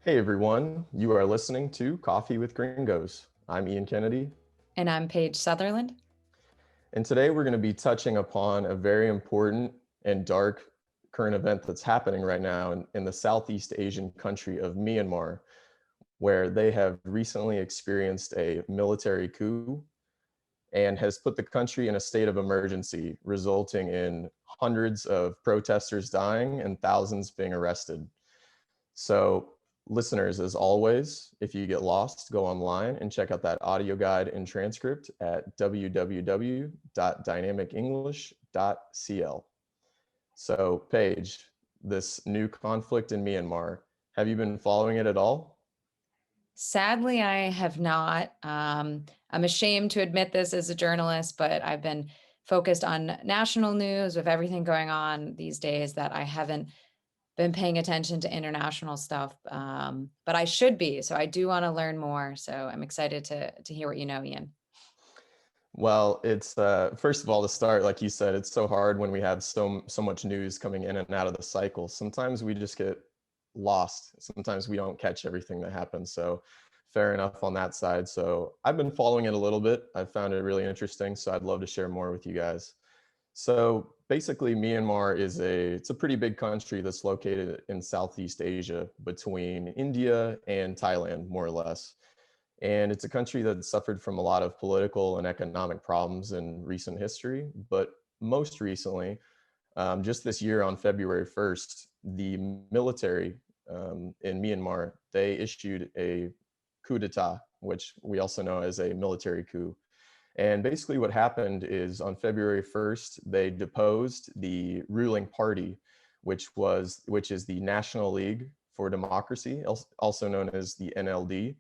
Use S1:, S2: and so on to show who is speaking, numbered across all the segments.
S1: Hey everyone, you are listening to Coffee with Gringos. I'm Ian Kennedy,
S2: And I'm Paige Sutherland.
S1: and today we're going to be touching upon a very important and dark current event that's happening right now in the Southeast Asian country of Myanmar, where they have recently experienced a military coup and has put the country in a state of emergency, resulting in hundreds of protesters dying and thousands being arrested. So, listeners, as always, if you get lost, go online and check out that audio guide and transcript at www.dynamicenglish.cl. So, Paige, this new conflict in Myanmar, have you been following it at all?
S2: Sadly, I have not. I'm ashamed to admit this as a journalist, but I've been focused on national news with everything going on these days that I haven't been paying attention to international stuff. But I should be. So I do want to learn more. So I'm excited to hear what you know, Ian.
S1: Well, it's first of all to start, like you said, it's so hard when we have so much news coming in and out of the cycle. Sometimes we just get lost. Sometimes we don't catch everything that happens. So fair enough on that side. So I've been following it a little bit. I found it really interesting. So I'd love to share more with you guys. So basically, Myanmar is it's a pretty big country that's located in Southeast Asia between India and Thailand, more or less. And it's a country that suffered from a lot of political and economic problems in recent history. But most recently, just this year on February 1st, the military in Myanmar, they issued a coup d'etat, which we also know as a military coup. And basically what happened is on February 1st, they deposed the ruling party, which is the National League for Democracy, also known as the NLD.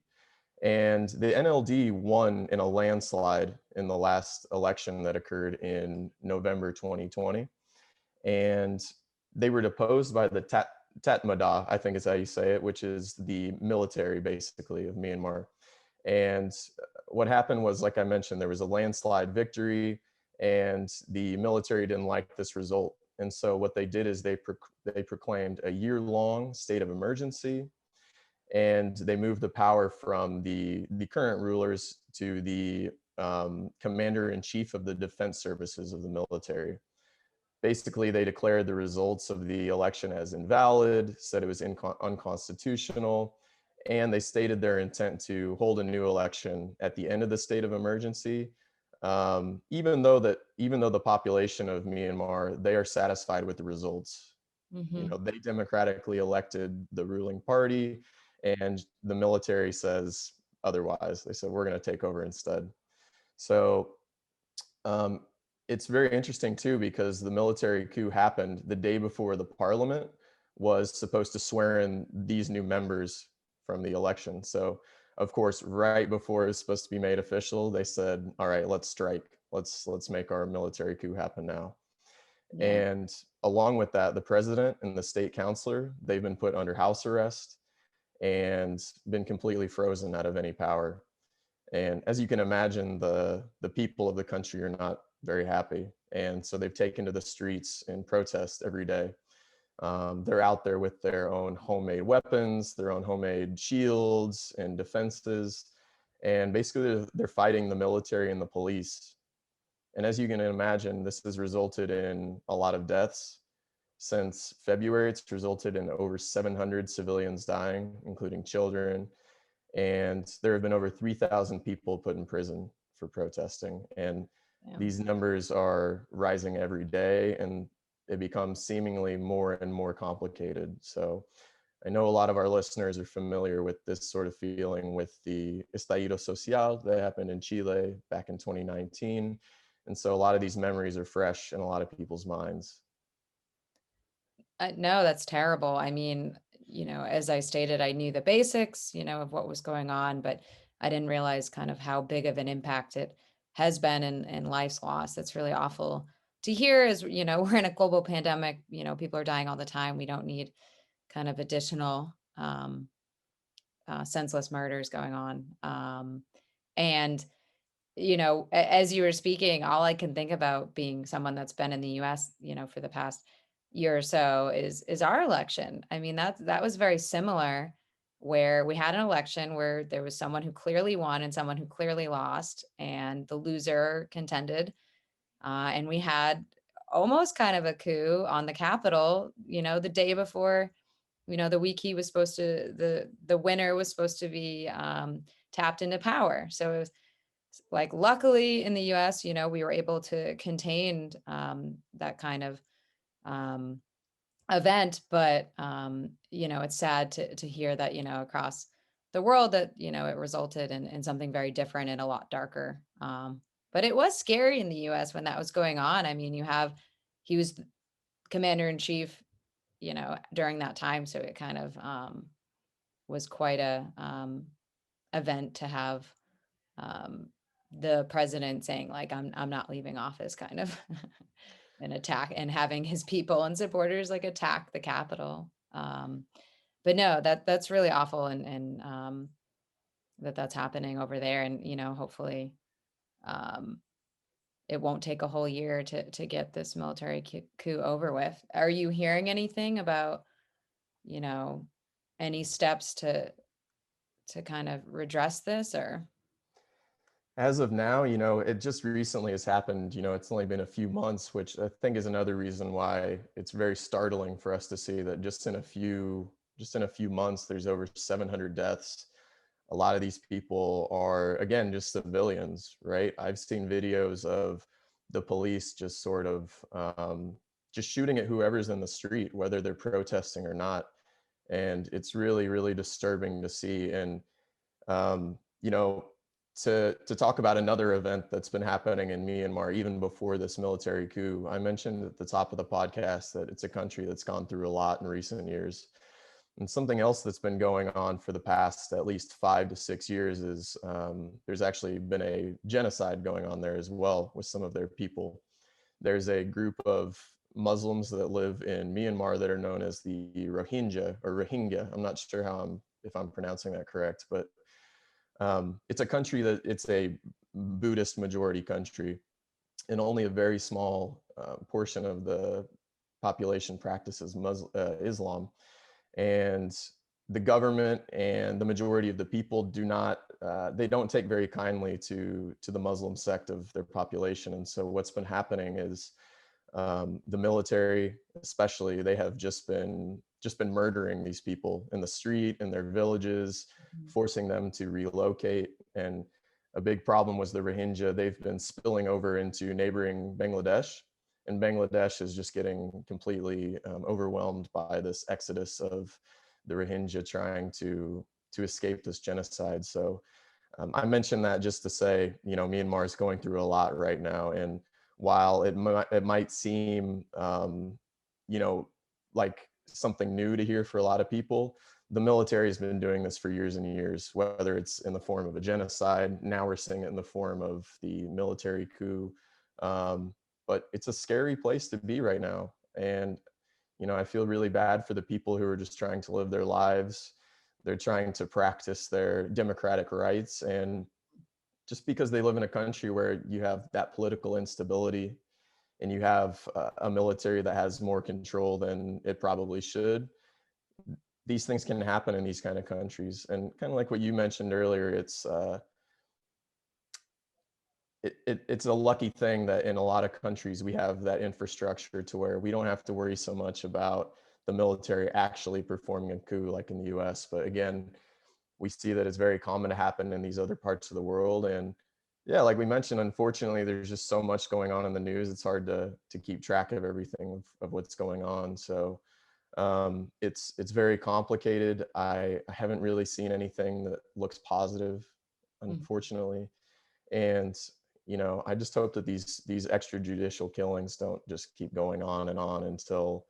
S1: And the NLD won in a landslide in the last election that occurred in November 2020. And they were deposed by the Tatmadaw, I think is how you say it, which is the military basically of Myanmar. And what happened was, like I mentioned, there was a landslide victory, and the military didn't like this result. And so what they did is they proclaimed a year-long state of emergency, and they moved the power from the current rulers to the commander in chief of the defense services of the military. Basically, they declared the results of the election as invalid, said it was unconstitutional, and they stated their intent to hold a new election at the end of the state of emergency. Even though the population of Myanmar, they are satisfied with the results. You know,
S2: Hmm.
S1: they democratically elected the ruling party, and the military says otherwise. They said we're going to take over instead. So um, it's very interesting too, because the military coup happened the day before the parliament was supposed to swear in these new members from the election. So of course, right before it was supposed to be made official, they said, all right, let's strike. Let's make our military coup happen now.
S2: Yeah.
S1: And along with that, the president and the state councilor, they've been put under house arrest and been completely frozen out of any power. And as you can imagine, the people of the country are not very happy, and so they've taken to the streets in protest every day. They're out there with their own homemade weapons, their own homemade shields and defenses, and basically they're fighting the military and the police. And as you can imagine, this has resulted in a lot of deaths. Since February, it's resulted in over 700 civilians dying, including children, and there have been over 3,000 people put in prison for protesting. And
S2: Yeah.
S1: these numbers are rising every day, and it becomes seemingly more and more complicated. So I know a lot of our listeners are familiar with this sort of feeling with the estallido social that happened in Chile back in 2019. And so a lot of these memories are fresh in a lot of people's minds.
S2: No, that's terrible. I mean, as I stated, I knew the basics, of what was going on, but I didn't realize kind of how big of an impact it has been in life's loss. That's really awful to hear as, we're in a global pandemic, people are dying all the time. We don't need kind of additional senseless murders going on. And, as you were speaking, all I can think about being someone that's been in the US, for the past year or so is our election. I mean, that was very similar. where we had an election where there was someone who clearly won and someone who clearly lost, and the loser contended. And we had almost kind of a coup on the Capitol, the day before, the week he was supposed to, the winner was supposed to be tapped into power. So it was like, luckily in the US, we were able to contain that kind of um, event. But it's sad to hear that, across the world, that it resulted in something very different and a lot darker. But it was scary in the US when that was going on. I mean, he was commander in chief, during that time, so it kind of was quite a event to have um, the president saying, like, I'm not leaving office, kind of an attack, and having his people and supporters like attack the Capitol. But no, that's really awful, and that's happening over there, and hopefully um, it won't take a whole year to get this military coup over with. Are you hearing anything about you know any steps to kind of redress this, or?
S1: As of now, it just recently has happened. It's only been a few months, which I think is another reason why it's very startling for us to see that just in a few months, there's over 700 deaths. A lot of these people are, again, just civilians, right? I've seen videos of the police just sort of just shooting at whoever's in the street, whether they're protesting or not. And it's really, really disturbing to see. And um, you know, to talk about another event that's been happening in Myanmar even before this military coup. I mentioned at the top of the podcast that it's a country that's gone through a lot in recent years. And something else that's been going on for the past at least 5 to 6 years is there's actually been a genocide going on there as well with some of their people. There's a group of Muslims that live in Myanmar that are known as the Rohingya or Rohingya. I'm not sure if I'm pronouncing that correct, but it's a country that it's a Buddhist majority country, and only a very small portion of the population practices Islam. And the government and the majority of the people they don't take very kindly to the Muslim sect of their population. And so what's been happening is the military, especially, they have just been murdering these people in the street, in their villages, forcing them to relocate. And a big problem was the Rohingya. They've been spilling over into neighboring Bangladesh, and Bangladesh is just getting completely overwhelmed by this exodus of the Rohingya trying to escape this genocide. So I mentioned that just to say, Myanmar is going through a lot right now, and while it might seem, you know, like something new to hear for a lot of people, the military has been doing this for years and years, whether it's in the form of a genocide. Now we're seeing it in the form of the military coup. Um, but it's a scary place to be right now. And, I feel really bad for the people who are just trying to live their lives. They're trying to practice their democratic rights. And just because they live in a country where you have that political instability and you have a military that has more control than it probably should, these things can happen in these kind of countries. And kind of like what you mentioned earlier, it's a lucky thing that in a lot of countries we have that infrastructure to where we don't have to worry so much about the military actually performing a coup like in the US. But again, we see that it's very common to happen in these other parts of the world. And yeah, like we mentioned, unfortunately, there's just so much going on in the news. It's hard to keep track of everything of what's going on. So it's very complicated. I haven't really seen anything that looks positive,
S2: Mm.
S1: unfortunately. And I just hope that these extrajudicial killings don't just keep going on and on until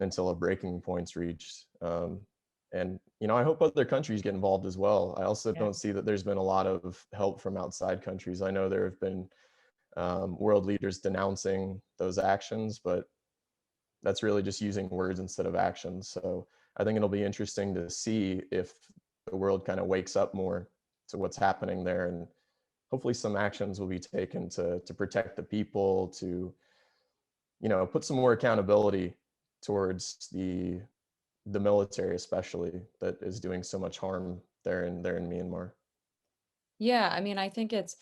S1: a breaking point's reached. And I hope other countries get involved as well. I also
S2: Yeah.
S1: don't see that there's been a lot of help from outside countries. I know there have been world leaders denouncing those actions, but that's really just using words instead of actions. So I think it'll be interesting to see if the world kind of wakes up more to what's happening there, and hopefully some actions will be taken to protect the people, to put some more accountability towards the military especially that is doing so much harm there in Myanmar.
S2: Yeah, I mean, I think it's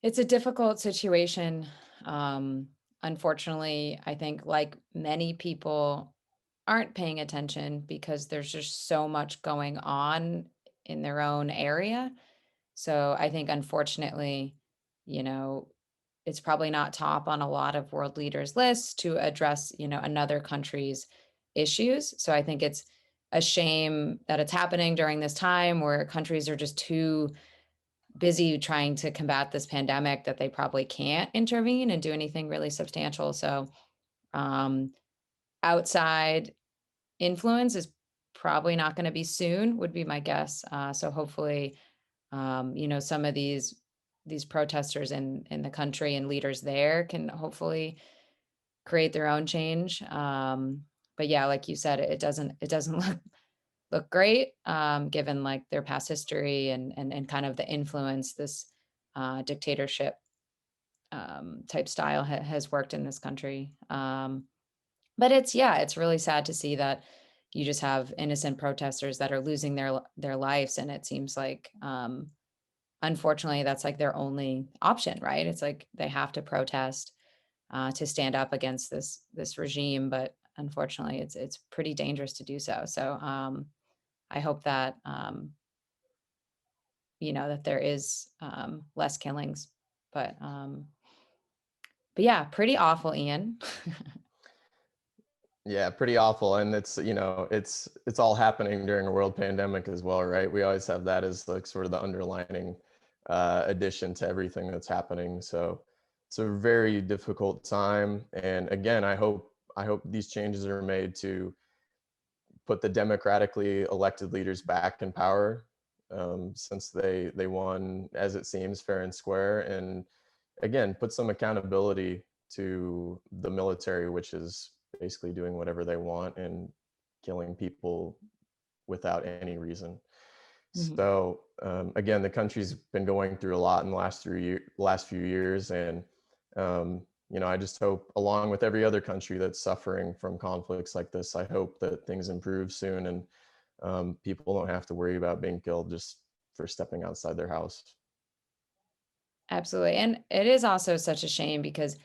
S2: a difficult situation. Um, Unfortunately, I think like many people aren't paying attention because there's just so much going on in their own area. So I think unfortunately, you know, it's probably not top on a lot of world leaders' lists to address, another country's issues. So I think it's a shame that it's happening during this time where countries are just too busy trying to combat this pandemic that they probably can't intervene and do anything really substantial. So um, outside influence is probably not going to be soon, would be my guess. So hopefully, some of these protesters in the country and leaders there can hopefully create their own change. But yeah, like you said, it doesn't look great, given like their past history and kind of the influence this dictatorship type style has worked in this country. But it's really sad to see that you just have innocent protesters that are losing their lives, and it seems like unfortunately that's like their only option, right? It's like they have to protest to stand up against this regime, but unfortunately it's pretty dangerous to do so. So I hope that that there is less killings, but yeah, pretty awful, Ian.
S1: Yeah, pretty awful. And it's, it's all happening during a world pandemic as well, right? We always have that as like sort of the underlining addition to everything that's happening. So it's a very difficult time. And again, I hope these changes are made to put the democratically elected leaders back in power, since they won, as it seems, fair and square, and again put some accountability to the military, which is basically doing whatever they want and killing people without any reason.
S2: Mhm.
S1: So again, the country's been going through a lot in the last few years, and I just hope, along with every other country that's suffering from conflicts like this, I hope that things improve soon and people don't have to worry about being killed just for stepping outside their house.
S2: Absolutely. And it is also such a shame because,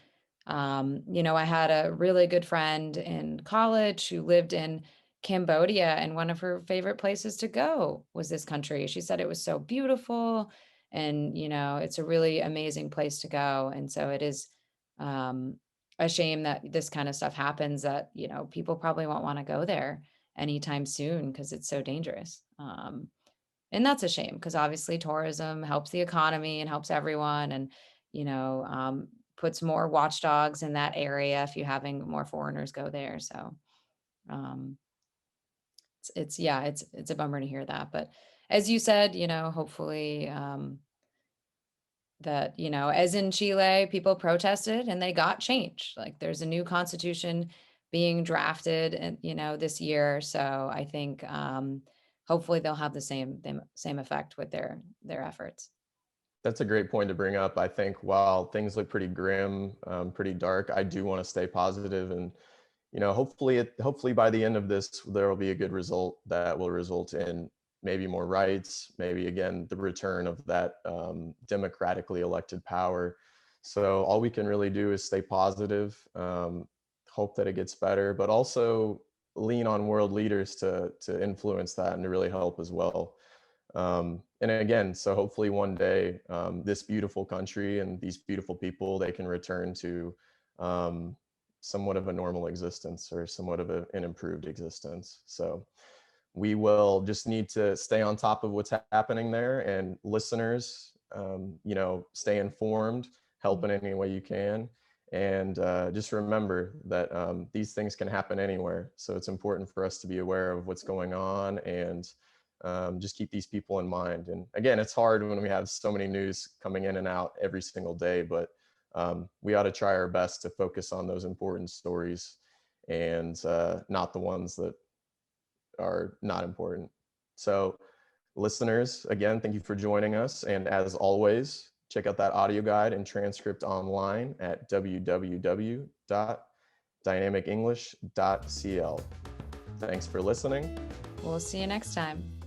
S2: I had a really good friend in college who lived in Cambodia, and one of her favorite places to go was this country. She said it was so beautiful and, it's a really amazing place to go. And so it is um, a shame that this kind of stuff happens that, people probably won't want to go there anytime soon because it's so dangerous. And that's a shame because obviously tourism helps the economy and helps everyone, and you know um, puts more watchdogs in that area if you're having more foreigners go there. So um, it's a bummer to hear that, but as you said, hopefully that as in Chile, people protested and they got change. Like there's a new constitution being drafted and this year, so I think hopefully they'll have the same effect with their efforts.
S1: That's a great point to bring up. I think while things look pretty grim, pretty dark, I do want to stay positive, and hopefully by the end of this, there will be a good result that will result in maybe more rights, maybe again the return of that democratically elected power. So all we can really do is stay positive, hope that it gets better, but also lean on world leaders to influence that and to really help as well. And again, so hopefully one day, this beautiful country and these beautiful people, they can return to um, somewhat of a normal existence or somewhat of an improved existence. So we will just need to stay on top of what's happening there, and listeners, stay informed, help in any way you can. And just remember that these things can happen anywhere. So it's important for us to be aware of what's going on and just keep these people in mind. And again, it's hard when we have so many news coming in and out every single day, but we ought to try our best to focus on those important stories and not the ones that are not important. So, listeners, again, thank you for joining us. And as always, check out that audio guide and transcript online at www.dynamicenglish.cl. Thanks for listening.
S2: We'll see you next time.